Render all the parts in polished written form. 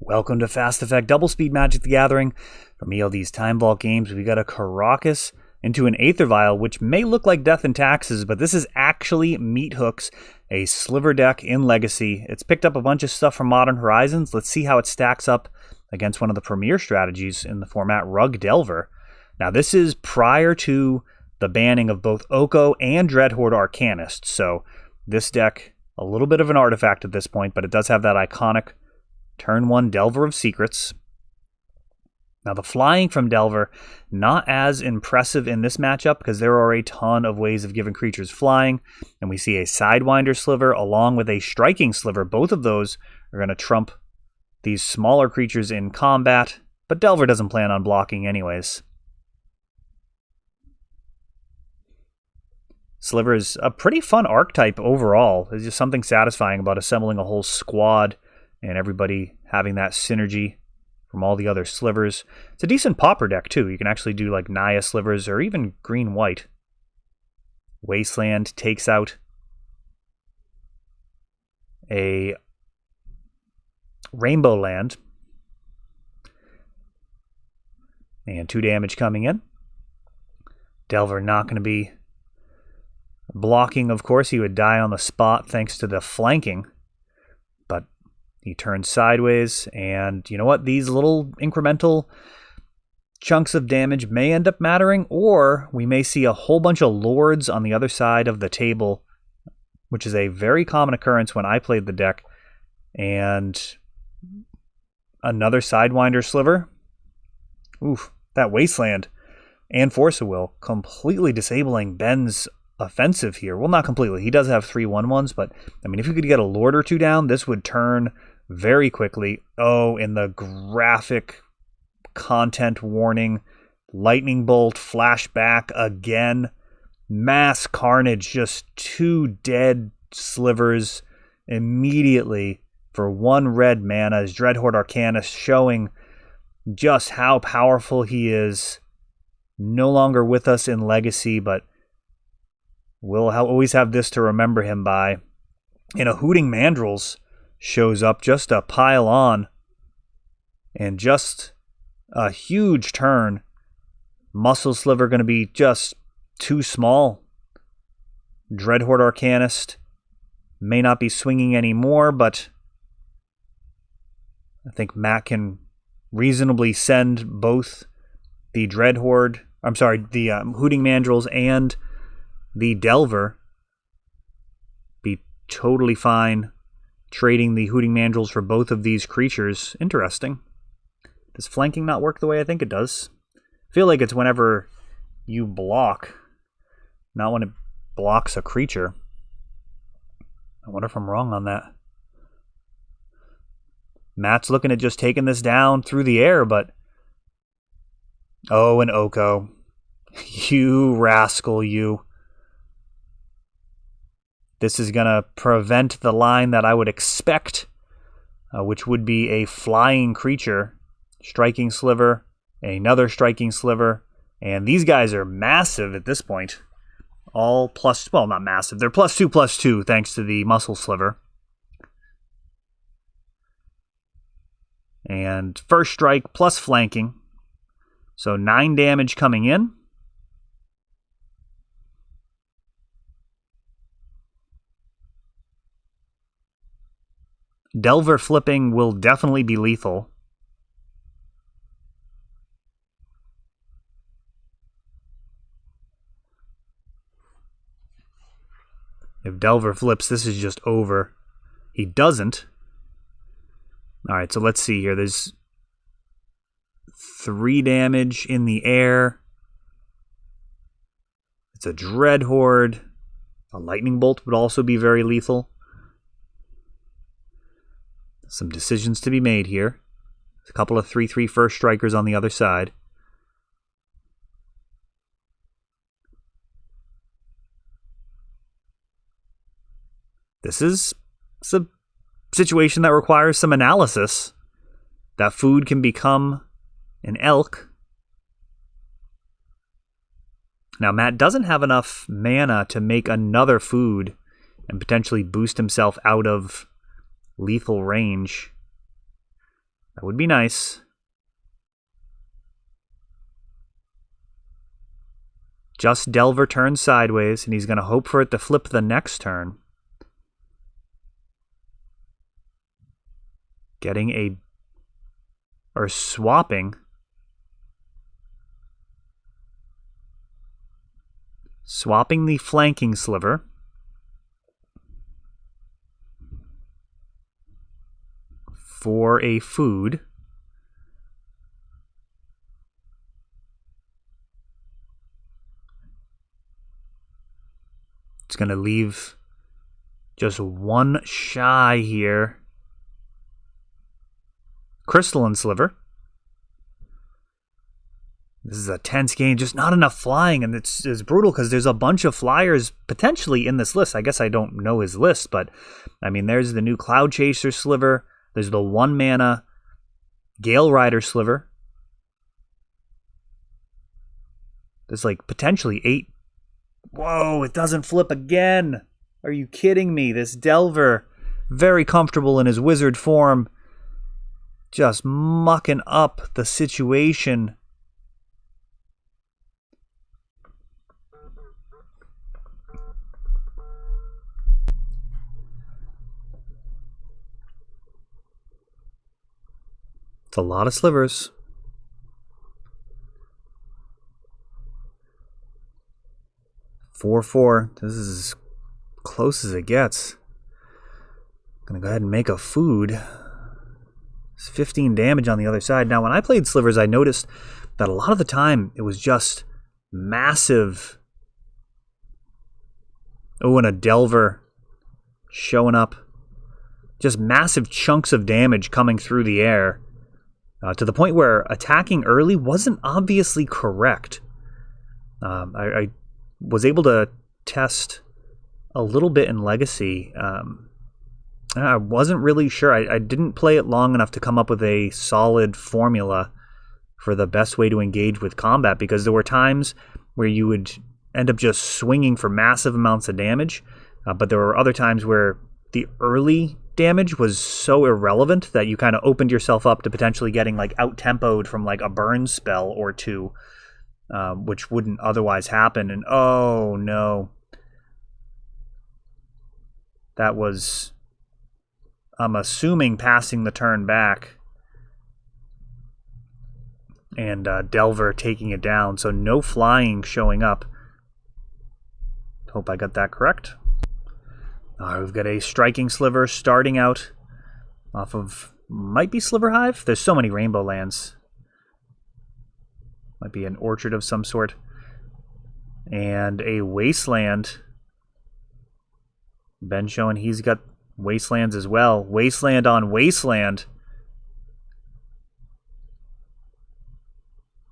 Welcome to Fast Effect Double Speed Magic the Gathering. From ELD's Time Vault games, we got a Caracas into an Aether Vial, which may look like Death and Taxes, but this is actually Meathooks, a Sliver deck in Legacy. It's picked up a bunch of stuff from Modern Horizons. Let's see how it stacks up against one of the premier strategies in the format, Rug Delver. Now, this is prior to the banning of both Oko and Dreadhorde Arcanist, so this deck, a little bit of an artifact at this point, but it does have that iconic Turn 1 Delver of Secrets. Now the flying from Delver, not as impressive in this matchup because there are a ton of ways of giving creatures flying. And we see a Sidewinder Sliver along with a Striking Sliver. Both of those are going to trump these smaller creatures in combat. But Delver doesn't plan on blocking anyways. Sliver is a pretty fun archetype overall. There's just something satisfying about assembling a whole squad and everybody having that synergy from all the other slivers. It's a decent pauper deck, too. You can actually do like Naya slivers or even green-white. Wasteland takes out a Rainbow Land. And 2 damage coming in. Delver not going to be blocking, of course. He would die on the spot thanks to the flanking. He turns sideways, and you know what? These little incremental chunks of damage may end up mattering, or we may see a whole bunch of lords on the other side of the table, which is a very common occurrence when I played the deck. And another Sidewinder Sliver. Oof, that Wasteland and Force of Will completely disabling Ben's offensive here. Well, not completely. He does have 3 1/1s, but I mean, if you could get a Lord or 2 down, this would turn very quickly. Oh, in the graphic content warning, lightning bolt, flashback again, mass carnage, just 2 dead slivers immediately for 1 red mana as Dreadhorde Arcanist, showing just how powerful he is. No longer with us in Legacy, but we'll always have this to remember him by. And a Hooting Mandrills shows up just to pile on, and just a huge turn. Muscle Sliver going to be just too small. Dreadhorde Arcanist may not be swinging anymore, but I think Matt can reasonably send both the Dreadhorde, the Hooting Mandrills and the Delver. Be totally fine trading the Hooting Mandrills for both of these creatures. Interesting. Does flanking not work the way I think it does? I feel like it's whenever you block, not when it blocks a creature. I wonder if I'm wrong on that. Matt's looking at just taking this down through the air, but oh, and Oko. You rascal, you. This is going to prevent the line that I would expect, which would be a flying creature, Striking Sliver, another Striking Sliver, and these guys are massive at this point. All plus, well, not massive, they're +2/+2 thanks to the Muscle Sliver. And first strike plus flanking, so 9 damage coming in. Delver flipping will definitely be lethal. If Delver flips, this is just over. He doesn't. Alright, so let's see here. There's 3 damage in the air. It's a Dreadhorde. A Lightning Bolt would also be very lethal. Some decisions to be made here. A couple of 3/3 first strikers on the other side. This is a situation that requires some analysis. That food can become an elk. Now, Matt doesn't have enough mana to make another food and potentially boost himself out of lethal range. That would be nice. Just Delver turns sideways, and he's going to hope for it to flip the next turn. Getting a... or swapping. Swapping the flanking sliver. For a food. It's going to leave just one shy here. Crystalline Sliver. This is a tense game, just not enough flying, and it's brutal because there's a bunch of flyers potentially in this list. I guess I don't know his list, but I mean, there's the new Cloud Chaser Sliver. There's the 1-mana Gale Rider Sliver. There's like potentially 8. Whoa, it doesn't flip again. Are you kidding me? This Delver, very comfortable in his wizard form, just mucking up the situation. It's a lot of slivers. 4/4. This is as close as it gets. Gonna go ahead and make a food. It's 15 damage on the other side. Now, when I played Slivers, I noticed that a lot of the time it was just massive. Oh, and a Delver showing up. Just massive chunks of damage coming through the air. To the point where attacking early wasn't obviously correct. I was able to test a little bit in Legacy. I wasn't really sure. I didn't play it long enough to come up with a solid formula for the best way to engage with combat, because there were times where you would end up just swinging for massive amounts of damage, but there were other times where the early damage was so irrelevant that you kind of opened yourself up to potentially getting like out-tempoed from like a burn spell or two, which wouldn't otherwise happen. And oh no, that was, I'm assuming, passing the turn back, and Delver taking it down, so no flying showing up. Hope I got that correct. We've got a Striking Sliver starting out off of, might be Sliver Hive? There's so many Rainbow Lands. Might be an orchard of some sort. And a Wasteland. Ben showing he's got Wastelands as well. Wasteland on Wasteland.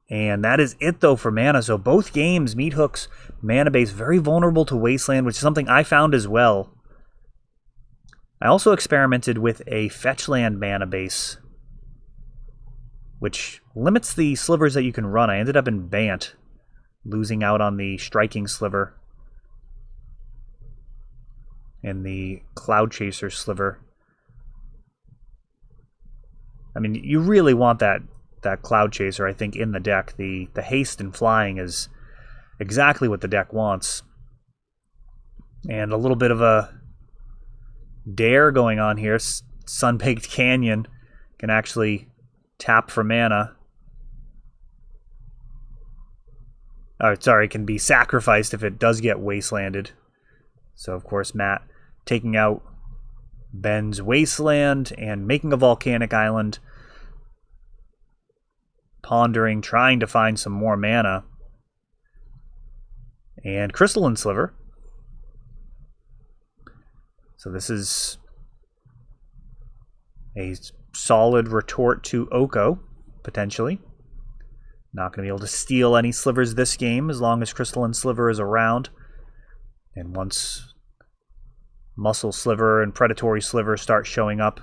And that is it, though, for mana. So both games, Meathooks mana base very vulnerable to Wasteland, which is something I found as well. I also experimented with a Fetchland mana base, which limits the slivers that you can run. I ended up in Bant, losing out on the Striking Sliver and the Cloud Chaser Sliver. I mean, you really want that Cloud Chaser, I think, in the deck. The haste and flying is exactly what the deck wants. And a little bit of a dare going on here. Sun-Baked Canyon can actually tap for mana. Oh, sorry, can be sacrificed if it does get wastelanded. So, of course, Matt taking out Ben's Wasteland and making a Volcanic Island. Pondering, trying to find some more mana. And Crystalline Sliver. So this is a solid retort to Oko, potentially. Not going to be able to steal any slivers this game as long as Crystalline Sliver is around. And once Muscle Sliver and Predatory Sliver start showing up,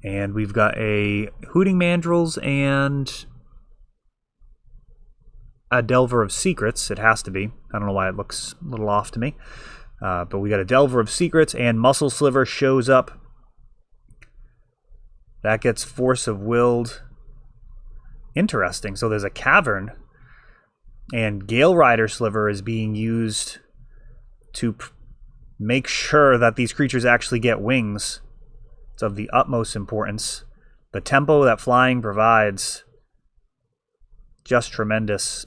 and we've got a Hooting Mandrills and a Delver of Secrets. It has to be. I don't know why it looks a little off to me. But we got a Delver of Secrets, and Muscle Sliver shows up. That gets Force of Willed. Interesting. So there's a Cavern, and Gale Rider Sliver is being used to make sure that these creatures actually get wings. It's of the utmost importance. The tempo that flying provides, just tremendous.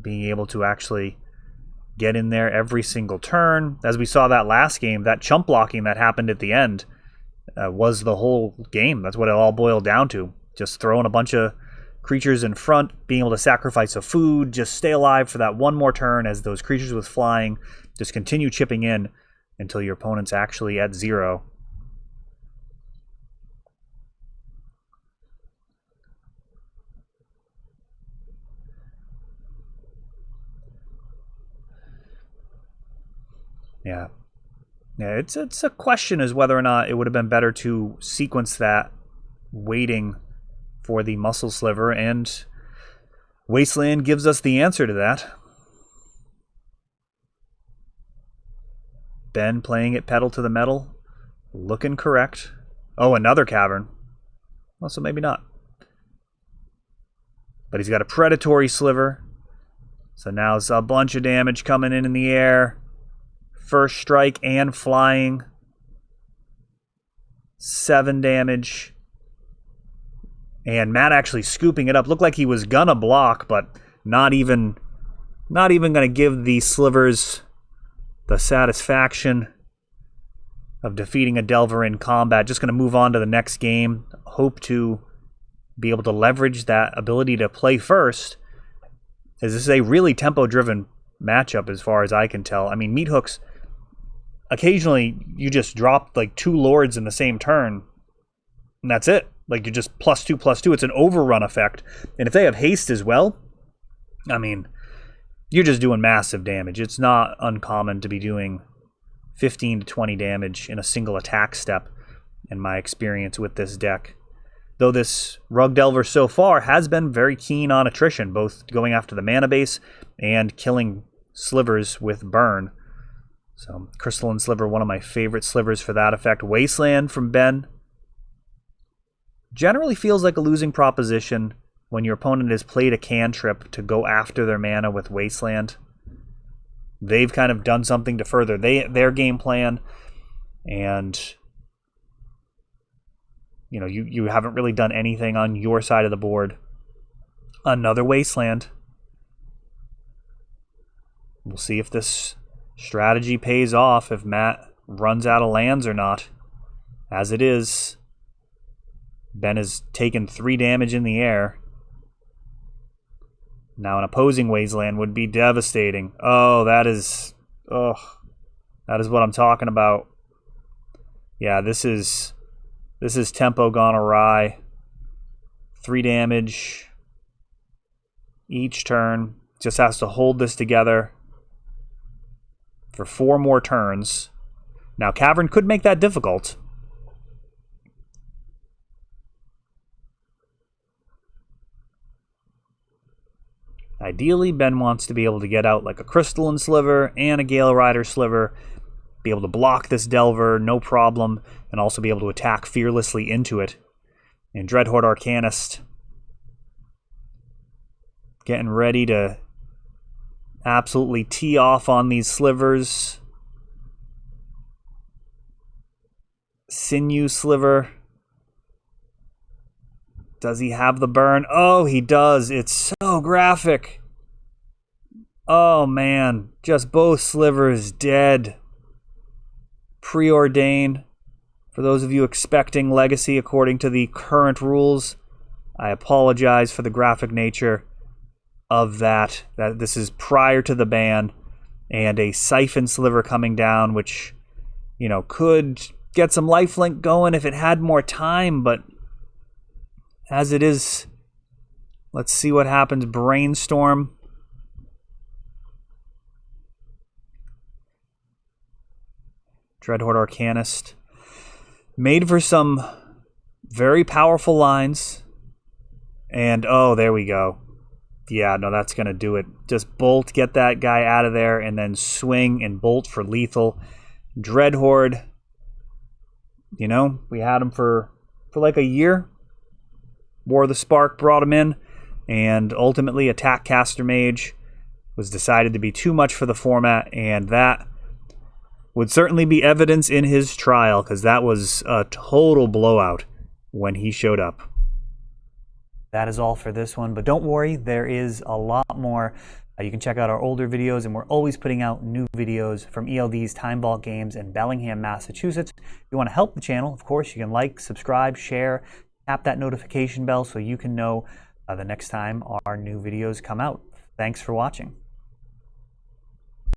Being able to actually get in there every single turn. As we saw that last game, that chump blocking that happened at the end was the whole game. That's what it all boiled down to. Just throwing a bunch of creatures in front, being able to sacrifice a food, just stay alive for that one more turn as those creatures with flying just continue chipping in until your opponent's actually at 0. Yeah. Yeah, it's a question as whether or not it would have been better to sequence that waiting for the Muscle Sliver, and Wasteland gives us the answer to that. Ben playing it pedal to the metal, looking correct. Oh, another Cavern. Well, so maybe not. But he's got a Predatory Sliver. So now it's a bunch of damage coming in the air. First strike and flying. 7 damage. And Matt actually scooping it up. Looked like he was gonna block, but not even gonna give the Slivers the satisfaction of defeating a Delver in combat. Just gonna move on to the next game. Hope to be able to leverage that ability to play first, as this is a really tempo-driven matchup as far as I can tell. I mean, Meathooks, occasionally you just drop like 2 Lords in the same turn, and that's it. Like, you just +2/+2. It's an overrun effect. And if they have haste as well, I mean, you're just doing massive damage. It's not uncommon to be doing 15 to 20 damage in a single attack step, in my experience with this deck. Though this Rug Delver so far has been very keen on attrition, both going after the mana base and killing Slivers with burn. So, Crystalline Sliver, one of my favorite Slivers for that effect. Wasteland from Ben. Generally feels like a losing proposition when your opponent has played a cantrip to go after their mana with Wasteland. They've kind of done something to further their game plan, and you know, you haven't really done anything on your side of the board. Another Wasteland. We'll see if this strategy pays off, if Matt runs out of lands or not. As it is, Ben has taken 3 damage in the air. Now an opposing Wasteland would be devastating. Oh, that is what I'm talking about. Yeah, this is tempo gone awry. 3 damage each turn. Just has to hold this together for 4 more turns. Now Cavern could make that difficult. Ideally, Ben wants to be able to get out like a Crystalline Sliver and a Gale Rider Sliver, be able to block this Delver, no problem, and also be able to attack fearlessly into it. And Dreadhorde Arcanist getting ready to absolutely tee off on these Slivers. Sinew Sliver. Does he have the burn? Oh, he does. It's so graphic. Oh, man. Just both Slivers dead. Preordain. For those of you expecting Legacy according to the current rules, I apologize for the graphic nature of that. This is prior to the ban. And a Siphon Sliver coming down, which, you know, could get some lifelink going if it had more time, but as it is, let's see what happens. Brainstorm. Dreadhorde Arcanist. Made for some very powerful lines. And, oh, there we go. Yeah, no, that's going to do it. Just bolt, get that guy out of there, and then swing and bolt for lethal. Dreadhorde, you know, we had him for like a year. War of the Spark brought him in, and ultimately Attack Caster Mage was decided to be too much for the format, and that would certainly be evidence in his trial, because that was a total blowout when he showed up. That is all for this one, but don't worry, there is a lot more. You can check out our older videos, and we're always putting out new videos from ELD's Time Vault Games in Bellingham, Massachusetts. If you want to help the channel, of course, you can like, subscribe, share, tap that notification bell so you can know the next time our new videos come out. Thanks for watching.